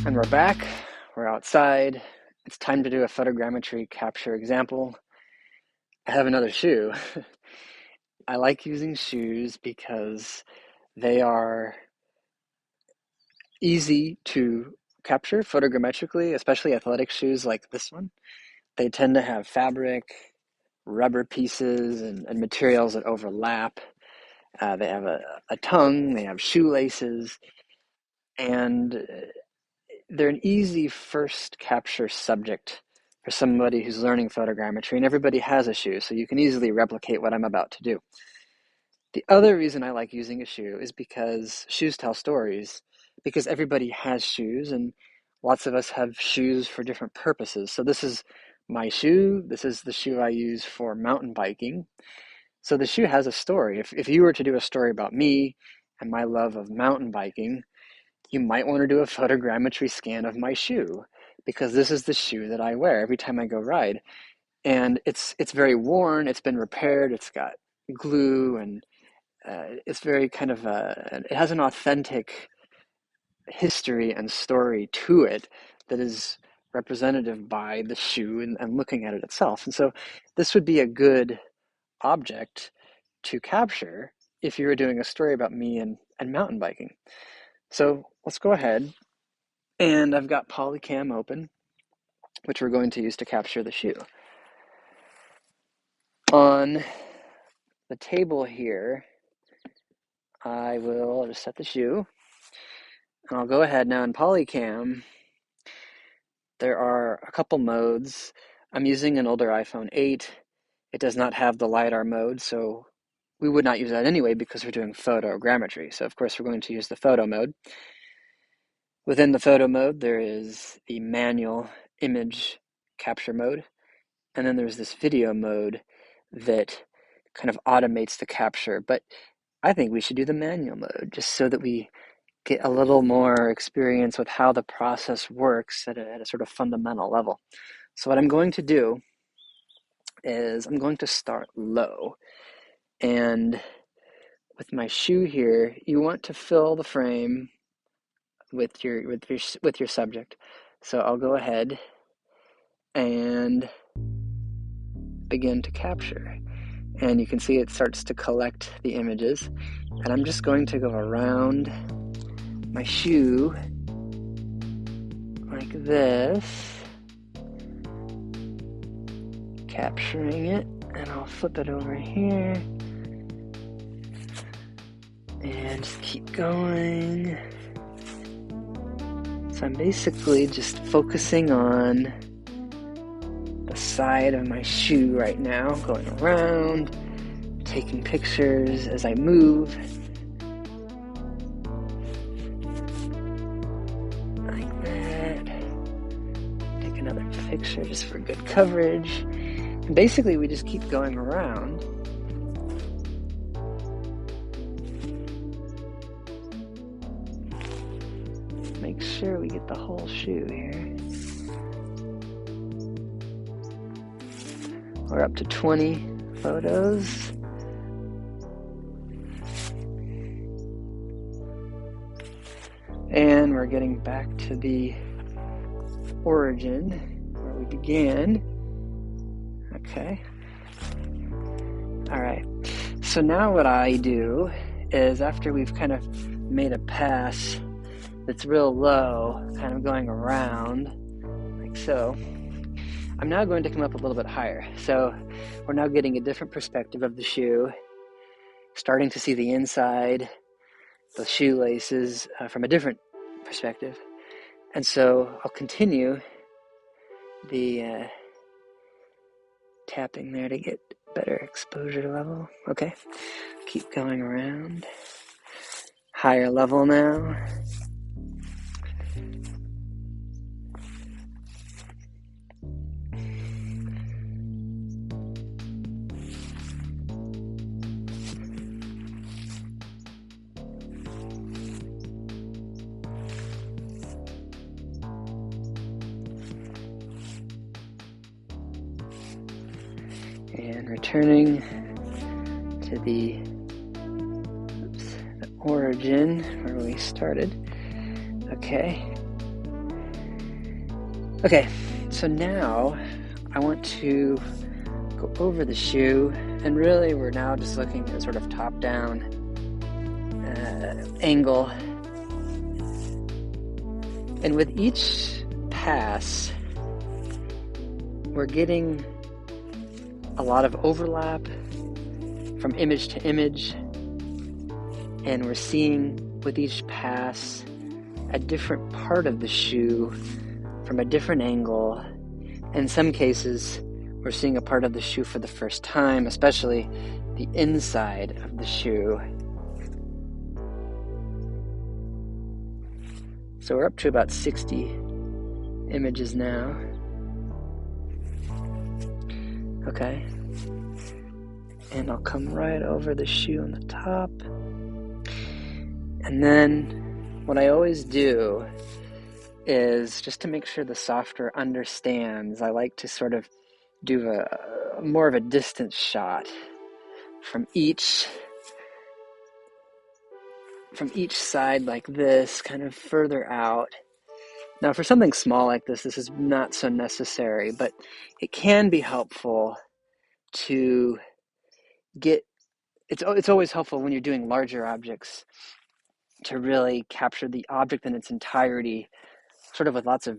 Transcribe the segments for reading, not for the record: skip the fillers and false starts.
And we're back, we're outside. It's time to do a photogrammetry capture example. I have another shoe. I like using shoes because they are easy to capture photogrammetrically, especially athletic shoes like this one. They tend to have fabric, rubber pieces, and materials that overlap. They have a tongue, they have shoelaces, and they're an easy first capture subject for somebody who's learning photogrammetry, and everybody has a shoe, so you can easily replicate what I'm about to do. The other reason I like using a shoe is because shoes tell stories, because everybody has shoes, and lots of us have shoes for different purposes. So this is my shoe. This is the shoe I use for mountain biking. So the shoe has a story. If you were to do a story about me and my love of mountain biking, you might want to do a photogrammetry scan of my shoe, because this is the shoe that I wear every time I go ride. And it's very worn, it's been repaired, it's got glue, and it's very kind of it has an authentic history and story to it that is representative by the shoe and looking at it itself. And so this would be a good object to capture if you were doing a story about me and mountain biking. So let's go ahead. And I've got Polycam open, which we're going to use to capture the shoe. On the table here, I'll just set the shoe, and I'll go ahead now in Polycam. There are a couple modes. I'm using an older iPhone 8. It does not have the LiDAR mode, so we would not use that anyway because we're doing photogrammetry. So of course we're going to use the photo mode. Within the photo mode, there is the manual image capture mode, and then there's this video mode that kind of automates the capture. But I think we should do the manual mode just so that we get a little more experience with how the process works at a sort of fundamental level. So what I'm going to do is I'm going to start low. And with my shoe here, you want to fill the frame with your subject. So I'll go ahead and begin to capture. And you can see it starts to collect the images. And I'm just going to go around my shoe like this, capturing it. And I'll flip it over here and just keep going. So I'm basically just focusing on the side of my shoe right now, going around, taking pictures as I move. Like that. Take another picture just for good coverage. And basically we just keep going around. Make sure we get the whole shoe here. We're up to 20 photos. And we're getting back to the origin where we began. Okay. All right. So now what I do is, after we've kind of made a pass that's real low, kind of going around like so, I'm now going to come up a little bit higher. So we're now getting a different perspective of the shoe, starting to see the inside, the shoelaces from a different perspective. And so I'll continue the tapping there to get better exposure level. Okay, keep going around. Higher level now. And returning to the origin where we started. Okay. Okay, so now I want to go over the shoe, and really we're now just looking at sort of top-down angle. And with each pass, we're getting a lot of overlap from image to image, and we're seeing with each pass a different part of the shoe from a different angle. In some cases, we're seeing a part of the shoe for the first time, especially the inside of the shoe. So we're up to about 60 images now. Okay. And I'll come right over the shoe on the top. And then what I always do is, just to make sure the software understands, I like to sort of do a more of a distance shot from each side like this, kind of further out. Now for something small like this is not so necessary, but it can be helpful to get, it's always helpful when you're doing larger objects to really capture the object in its entirety, sort of with lots of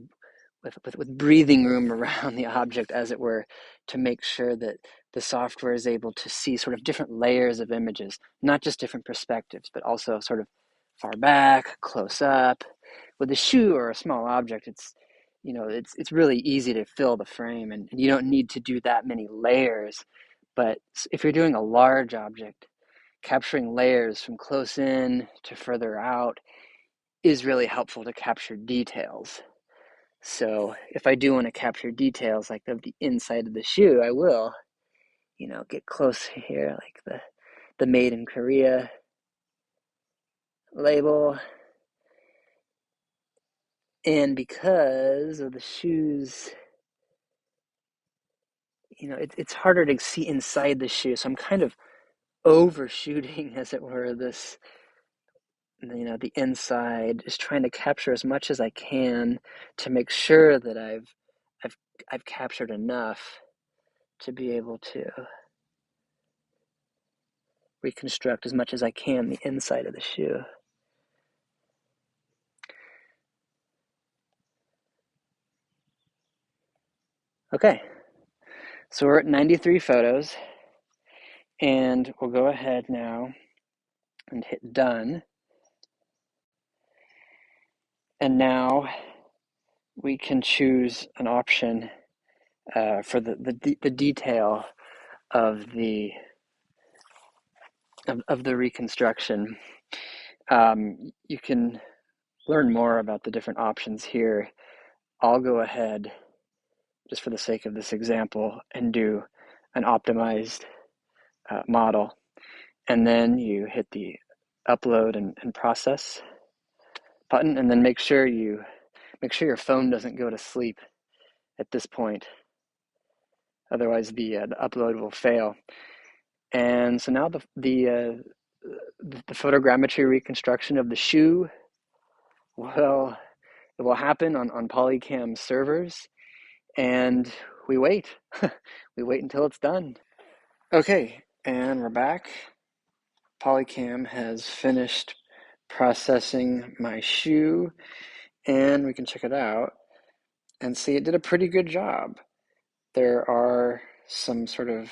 with breathing room around the object, as it were, to make sure that the software is able to see sort of different layers of images, not just different perspectives, but also sort of far back, close up. With a shoe or a small object, it's really easy to fill the frame, and you don't need to do that many layers. But if you're doing a large object, capturing layers from close in to further out is really helpful to capture details. So if I do want to capture details like of the inside of the shoe, I will, get close here, like the Made in Korea label. And because of the shoes, it's harder to see inside the shoe. So I'm kind of overshooting, as it were, this, the inside, is trying to capture as much as I can to make sure that I've captured enough to be able to reconstruct as much as I can the inside of the shoe. Okay, so we're at 93 photos, and we'll go ahead now and hit done. And now we can choose an option for the detail of the reconstruction. You can learn more about the different options here. I'll go ahead, just for the sake of this example, and do an optimized model. And then you hit the upload and process button, and then make sure your phone doesn't go to sleep at this point. Otherwise, the upload will fail. And so now the photogrammetry reconstruction of the shoe will happen on Polycam servers, and we wait. We wait until it's done. Okay, and we're back. Polycam has finished processing my shoe, and we can check it out and see it did a pretty good job. There are some sort of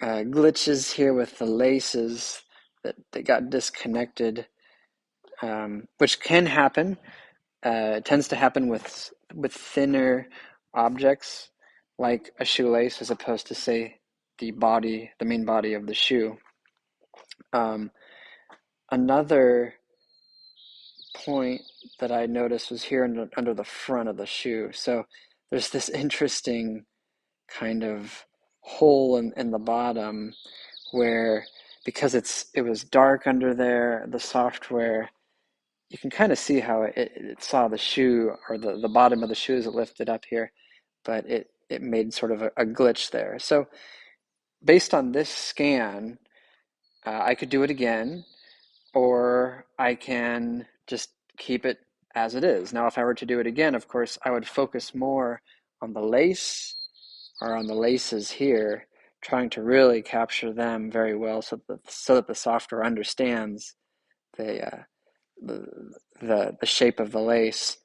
glitches here with the laces that got disconnected, which can happen. It tends to happen with thinner objects like a shoelace, as opposed to, say, the main body of the shoe. Another point that I noticed was here under the front of the shoe. So there's this interesting kind of hole in the bottom where, because it was dark under there, the software, you can kind of see how it saw the shoe, or the bottom of the shoe as it lifted up here, but it made sort of a glitch there. So based on this scan, I could do it again, or I can just keep it as it is. Now, if I were to do it again, of course, I would focus more on the lace or on the laces here, trying to really capture them very well so that the software understands the, the shape of the lace.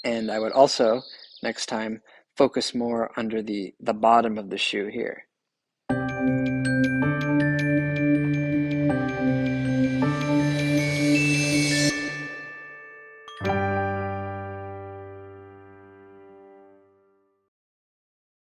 And I would also, next time, focus more under the bottom of the shoe here.